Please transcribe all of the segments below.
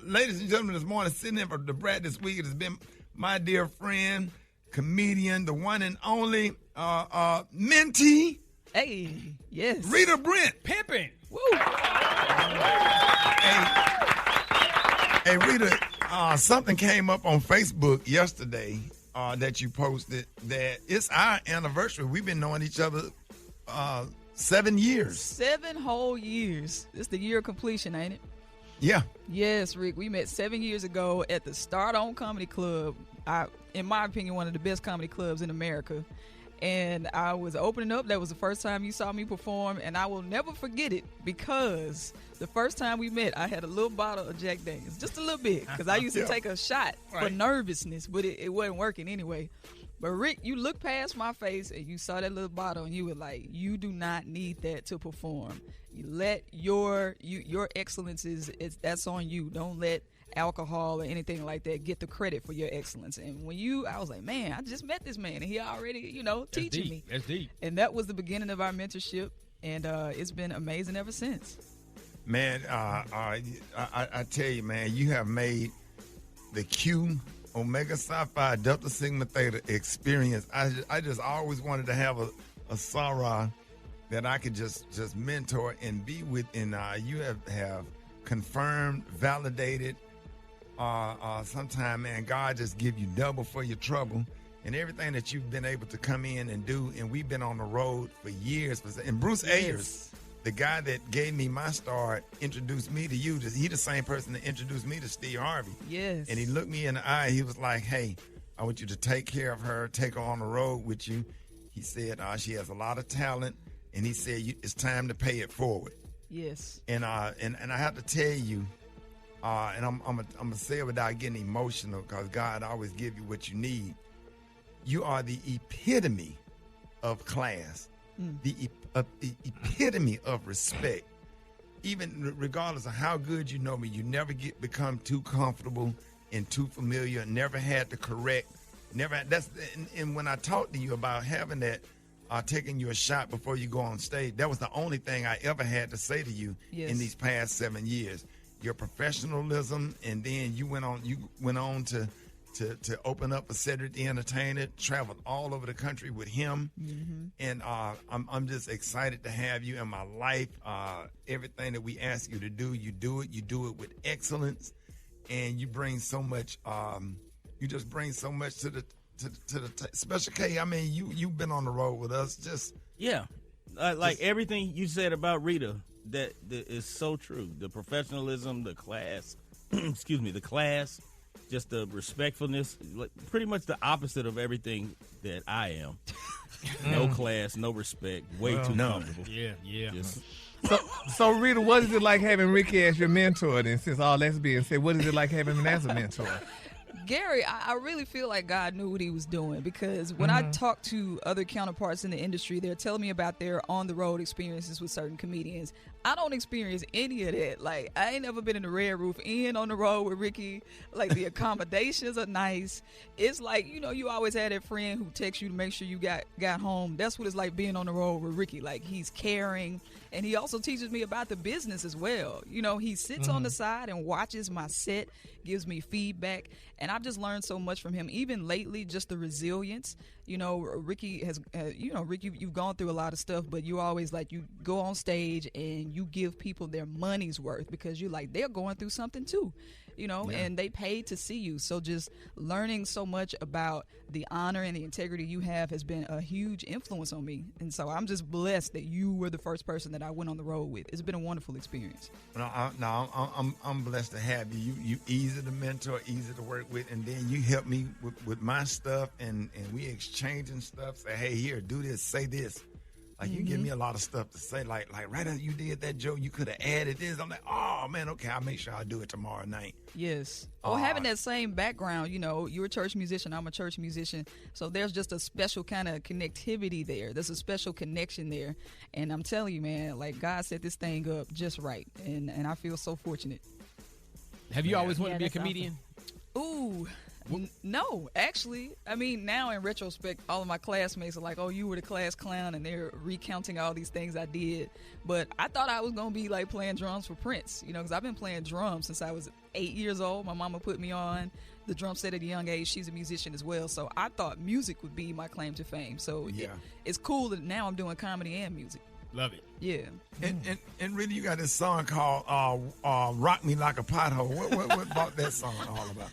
ladies and gentlemen, this morning, sitting in for the Brad this week, it has been my dear friend, comedian, the one and only mentee. Hey, yes. Rita Brent. Pimpin'. Woo. Hey, Rita, something came up on Facebook yesterday that you posted that it's our anniversary. We've been knowing each other 7 years. 7 whole years. It's the year of completion, ain't it? Yeah. Yes, Rick. We met 7 years ago at the Start On Comedy Club. In my opinion, one of the best comedy clubs in America. And I was opening up. That was the first time you saw me perform, and I will never forget it because the first time we met, I had a little bottle of Jack Daniels, just a little bit, because I used to take a shot for nervousness, but it wasn't working anyway. But Rick, you looked past my face and you saw that little bottle, and you were like, "You do not need that to perform. You let your excellence that's on you. Don't let alcohol or anything like that get the credit for your excellence." And I was like, man, I just met this man and he already, teaching me. That's deep. And that was the beginning of our mentorship, and it's been amazing ever since. Man, I tell you, man, you have made the Q Omega Psi Phi Delta Sigma Theta experience. I just always wanted to have a Sarah that I could just mentor and be with, and you have confirmed, validated. Sometime, man, God just give you double for your trouble, and everything that you've been able to come in and do. And we've been on the road for years. And Bruce Ayers, the guy that gave me my start, introduced me to you. He the same person that introduced me to Steve Harvey. Yes. And he looked me in the eye. He was like, "Hey, I want you to take care of her, take her on the road with you." He said, "She has a lot of talent," and he said, "It's time to pay it forward." Yes. And I have to tell you. And I'm gonna say it without getting emotional, because God always give you what you need. You are the epitome of class, the epitome of respect. Even regardless of how good you know me, you never become too comfortable and too familiar. Never had to correct. And when I talked to you about having that, taking you a shot before you go on stage, that was the only thing I ever had to say to you in these past 7 years. Your professionalism, and then you went on to open up a Cedric the Entertainer, traveled all over the country with him, and I'm just excited to have you in my life. Everything that we ask you to do, you do it. You do it with excellence, and you bring so much. You just bring so much to the Special K. I mean, you've been on the road with us. Everything you said about Rita. That is so true. The professionalism, the class, the class, just the respectfulness, like pretty much the opposite of everything that I am. No class, no respect, way too comfortable. Yeah. So Rita, what is it like having Rickey as your mentor? And since all that's being said, what is it like having him as a mentor? Gary, I really feel like God knew what he was doing, because when I talk to other counterparts in the industry, they're telling me about their on-the-road experiences with certain comedians. I don't experience any of that. Like, I ain't never been in the Red Roof Inn on the road with Rickey. Like, the accommodations are nice. It's like, you always had that friend who texts you to make sure you got home. That's what it's like being on the road with Rickey. Like, he's caring, and he also teaches me about the business as well. He sits on the side and watches my set, gives me feedback, and I've just learned so much from him. Even lately, just the resilience. Rickey has, Rickey, you've gone through a lot of stuff, but you always you go on stage and you give people their money's worth, because you're like, they're going through something too, and they paid to see you. So just learning so much about the honor and the integrity you have has been a huge influence on me. And so I'm just blessed that you were the first person that I went on the road with. It's been a wonderful experience. I'm blessed to have you. You easy to mentor, easy to work with, and then you help me with my stuff, and we exchanging stuff. Say, hey, here, do this, say this. Like, you give me a lot of stuff to say. Like right after you did that joke, you could have added this. I'm like, oh, man, okay, I'll make sure I do it tomorrow night. Yes. Or having that same background, you're a church musician, I'm a church musician. So there's just a special kind of connectivity there. There's a special connection there. And I'm telling you, man, like, God set this thing up just right. And I feel so fortunate. Have you always wanted to be a comedian? Awesome. Ooh. No, actually, I mean, now in retrospect, all of my classmates are like, oh, you were the class clown, and they're recounting all these things I did. But I thought I was going to be like playing drums for Prince, because I've been playing drums since I was 8 years old. My mama put me on the drum set at a young age. She's a musician as well. So I thought music would be my claim to fame. So it's cool that now I'm doing comedy and music. Love it. Yeah. And really, you got this song called Rock Me Like a Pothole. What about that song all about?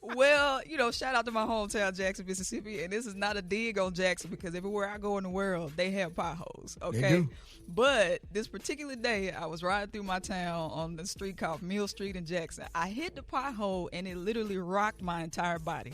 Well, shout out to my hometown, Jackson, Mississippi. And this is not a dig on Jackson because everywhere I go in the world, they have potholes, okay? They do. But this particular day, I was riding through my town on the street called Mill Street in Jackson. I hit the pothole, and it literally rocked my entire body.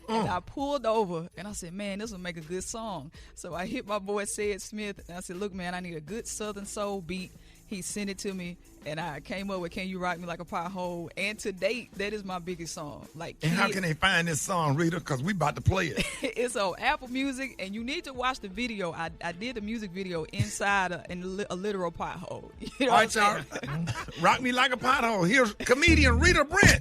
And I pulled over, and I said, man, this will make a good song. So I hit my boy, Sid Smith, and I said, look, man, I need a good Southern soul beat. He sent it to me, and I came up with Can You Rock Me Like a Pothole? And to date, that is my biggest song. And how can they find this song, Rita? Because we about to play it. It's on Apple Music, and you need to watch the video. I did the music video inside a literal pothole. All right, y'all. Rock Me Like a Pothole. Here's comedian Rita Brent.